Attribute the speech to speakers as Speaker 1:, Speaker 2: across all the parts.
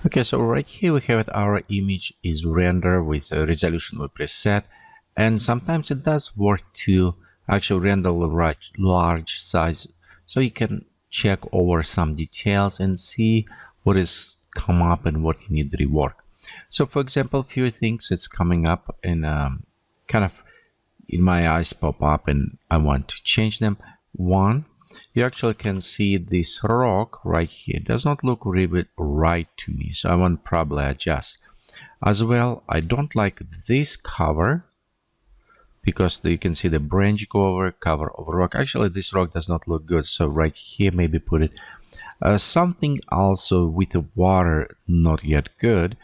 Speaker 1: Okay, so right here we have it, our image is rendered with a resolution we preset, and sometimes it does work to actually render the large size, so you can check over some details and see what is come up and what you need rework. So for example, few things it's coming up and kind of in my eyes pop up and I want to change them. One, you actually can see this rock right here. It does not look really right to me, so I want to probably adjust. As well, I don't like this cover because you can see the branch go over, cover over rock. Actually, this rock does not look good, so right here maybe put it. Something also with the water not yet good.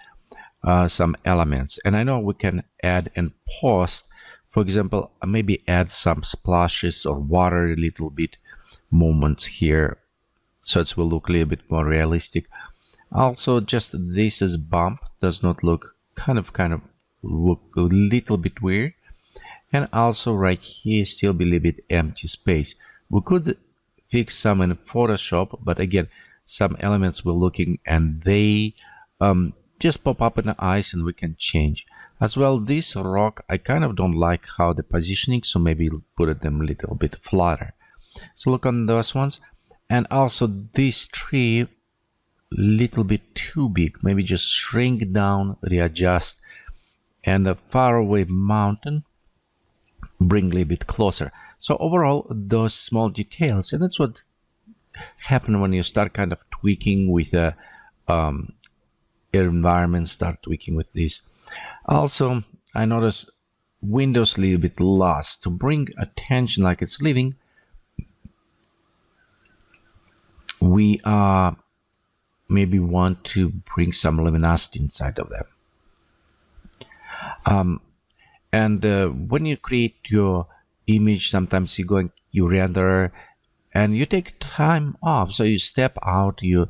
Speaker 1: Some elements, and I know we can add and post. For example, maybe add some splashes or water a little bit moments here, so it will look a little bit more realistic. Also, just this is bump does not look kind of look a little bit weird, and also right here still be a little bit empty space. We could fix some in Photoshop, but again, some elements we're looking and they just pop up in the eyes and we can change. As well, this rock, I kind of don't like how the positioning, so maybe put them a little bit flatter. So look on those ones. And also this tree, little bit too big, maybe just shrink down, readjust. And a faraway mountain, bring a little bit closer. So overall, those small details, and that's what happens when you start kind of tweaking with a environment, start tweaking with this. Also, I notice windows a little bit lost. To bring attention like it's living, we maybe want to bring some luminosity inside of them. When you create your image, sometimes you render and you take time off, so you step out, you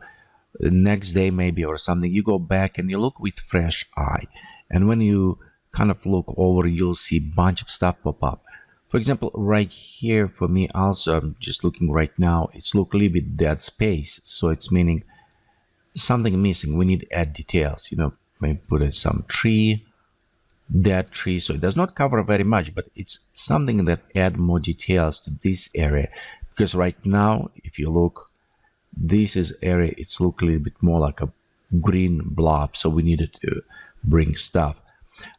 Speaker 1: next day maybe or something, you go back and you look with fresh eye, and when you kind of look over, you'll see a bunch of stuff pop up. For example, right here for me also, I'm just looking right now, it's look a little bit dead space, so it's meaning something missing. We need to add details, maybe put some tree, dead tree, so it does not cover very much, but it's something that add more details to this area, because right now if you look, this is area, it's look a little bit more like a green blob, so we needed to bring stuff.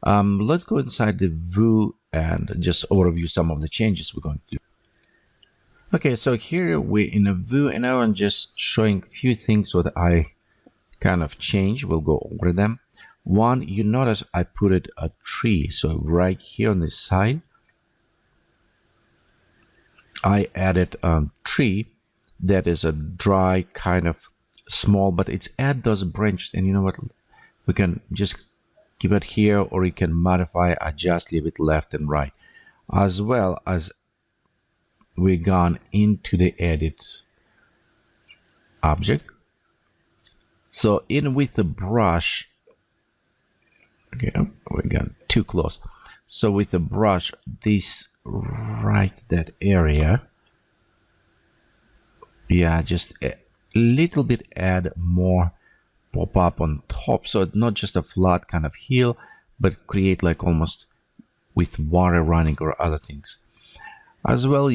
Speaker 1: Let's go inside the Vue and just overview some of the changes we're going to do. Okay, so here we're in a Vue, and I'm just showing a few things that I kind of changed. We'll go over them. One, you notice I put it a tree, so right here on this side I added a tree that is a dry kind of small, but it's add those branches, and you know what, we can just keep it here, or you can modify, adjust, leave it left and right. As well as we gone into the edit object, so in with the brush, okay, we got too close, so with the brush, this right, that area, yeah, just a little bit add more pop up on top, so it's not just a flat kind of hill, but create like almost with water running or other things. As well,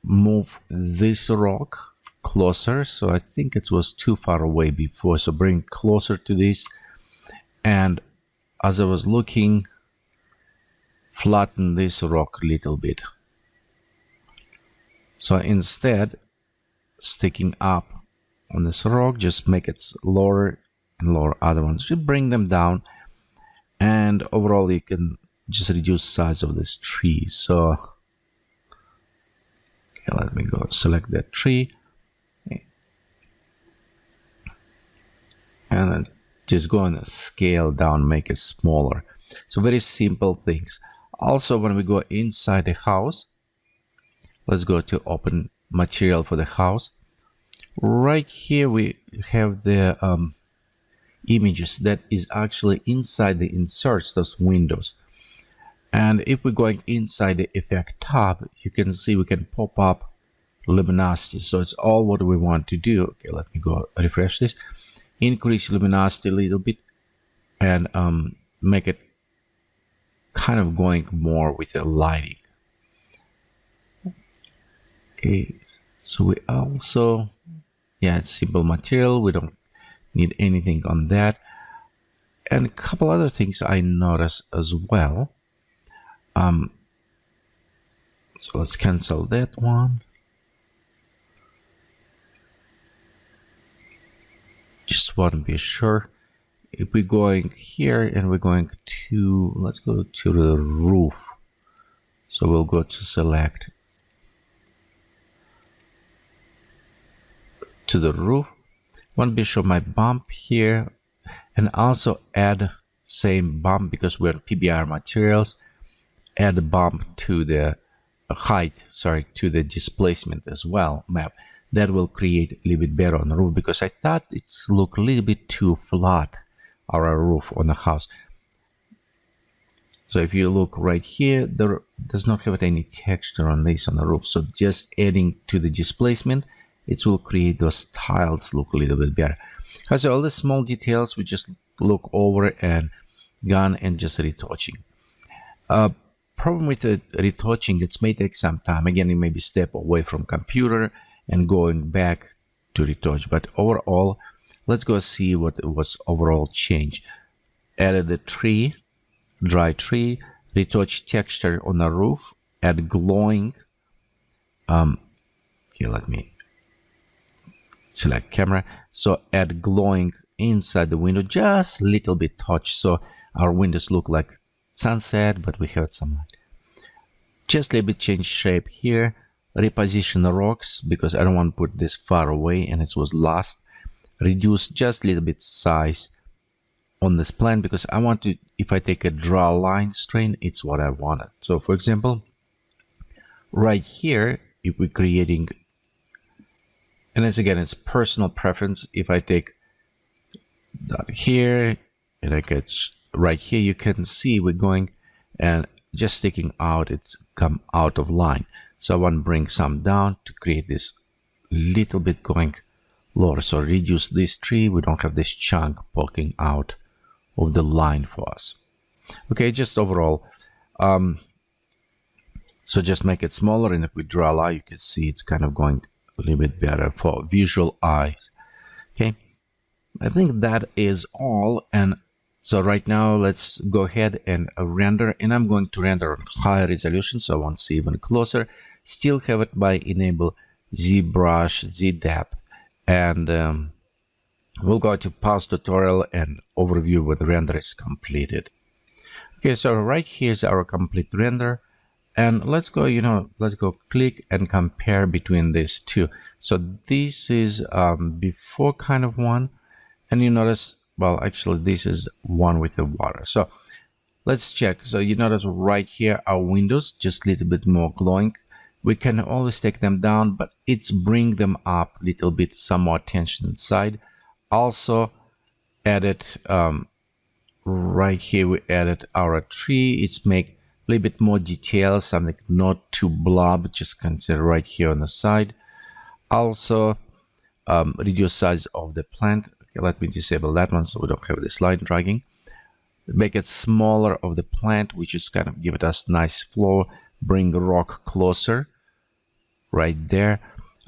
Speaker 1: move this rock closer, so I think it was too far away before, so bring closer to this, and as I was looking, flatten this rock a little bit, so instead sticking up on this rock, just make it lower and lower other ones, just bring them down, and overall you can just reduce size of this tree. So okay, let me go select that tree, and then just go and scale down, make it smaller. So very simple things. Also, when we go inside the house, let's go to open material for the house. Right here we have the images that is actually inside the inserts, those windows. And if we're going inside the effect tab, you can see we can pop up luminosity. So it's all what we want to do. Okay, let me go refresh this. increase luminosity a little bit, and make it kind of going more with the lighting. Okay, so we also, yeah, it's simple material. We don't need anything on that. And a couple other things I noticed as well. So let's cancel that one. Just want to be sure. If we're going here and we're going to, let's go to the roof. So we'll go to select to the roof. Want to be sure my bump here, and also add same bump because we're PBR materials. Add a bump to the height, sorry, to the displacement as well map. That will create a little bit better on the roof, because I thought it's look a little bit too flat, our roof on the house. So if you look right here, there does not have any texture on this on the roof. So just adding to the displacement, it will create those tiles look a little bit better. So all the small details we just look over and gone and just retouching. Problem with the retouching, it may take some time. Again, it may be step away from computer and going back to retouch. But overall, let's go see what was overall change. Added a tree, dry tree, retouch texture on the roof, add glowing. Here, let me select camera. So add glowing inside the window, just a little bit touch, so our windows look like sunset, but we have some light. Just a little bit change shape here. Reposition the rocks because I don't want to put this far away and it was lost. Reduce just a little bit size on this plan because I want to, if I take a draw line strain, it's what I wanted. So for example, right here, if we're creating, and it's again, it's personal preference. If I take that here and I get right here, you can see we're going and just sticking out, it's come out of line. So I want to bring some down to create this little bit going lower. So reduce this tree. We don't have this chunk poking out of the line for us. Okay, just overall. So just make it smaller, and if we draw a line, you can see it's kind of going a little bit better for visual eyes. Okay, I think that is all. And so right now, let's go ahead and render, and I'm going to render on high resolution, so I want to see even closer. Still have it by enable ZBrush, Z-Depth, and we'll go to pause tutorial and overview when the render is completed. Okay, so right here is our complete render, and let's go, let's go click and compare between these two. So this is before kind of one, and you notice, well, actually this is one with the water. So let's check. So you notice right here our windows just a little bit more glowing. We can always take them down, but it's bring them up a little bit, some more tension inside. Also added right here, we added our tree. It's make a little bit more detail, something not too blob, just consider right here on the side. Also reduce size of the plant. Okay, let me disable that one so we don't have this line dragging. Make it smaller of the plant, which is kind of give it us nice flow. Bring the rock closer right there.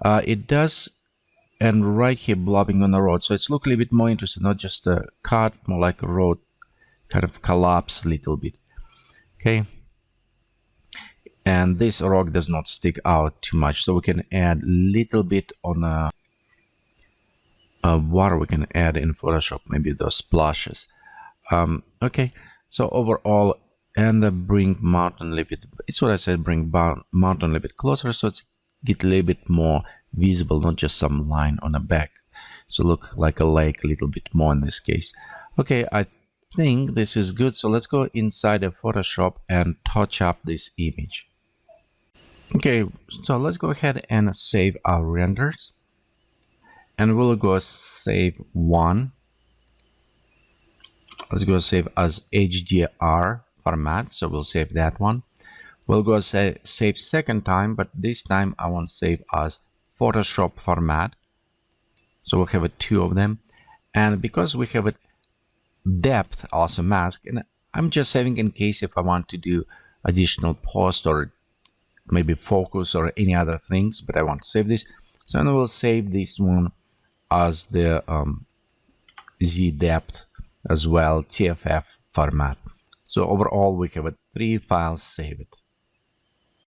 Speaker 1: It does, and right here blobbing on the road, so it's look a little bit more interesting, not just a cut, more like a road kind of collapse a little bit. Okay, and this rock does not stick out too much, so we can add a little bit on water. We can add in Photoshop maybe those splashes. Okay, so overall, and bring mountain a little bit, it's what I said, bring mountain a little bit closer, so it's get a little bit more visible, not just some line on the back. So look like a lake a little bit more in this case. Okay, I think this is good. So let's go inside of Photoshop and touch up this image. Okay, so let's go ahead and save our renders, and we'll go save one. Let's go save as HDR format, so we'll save that one. We'll go save second time, but this time I want to save as Photoshop format, so we'll have two of them. And because we have a depth also mask, and I'm just saving in case if I want to do additional post or maybe focus or any other things, but I want to save this. So I will save this one as the Z depth as well, TFF format. So overall we have 3 files saved.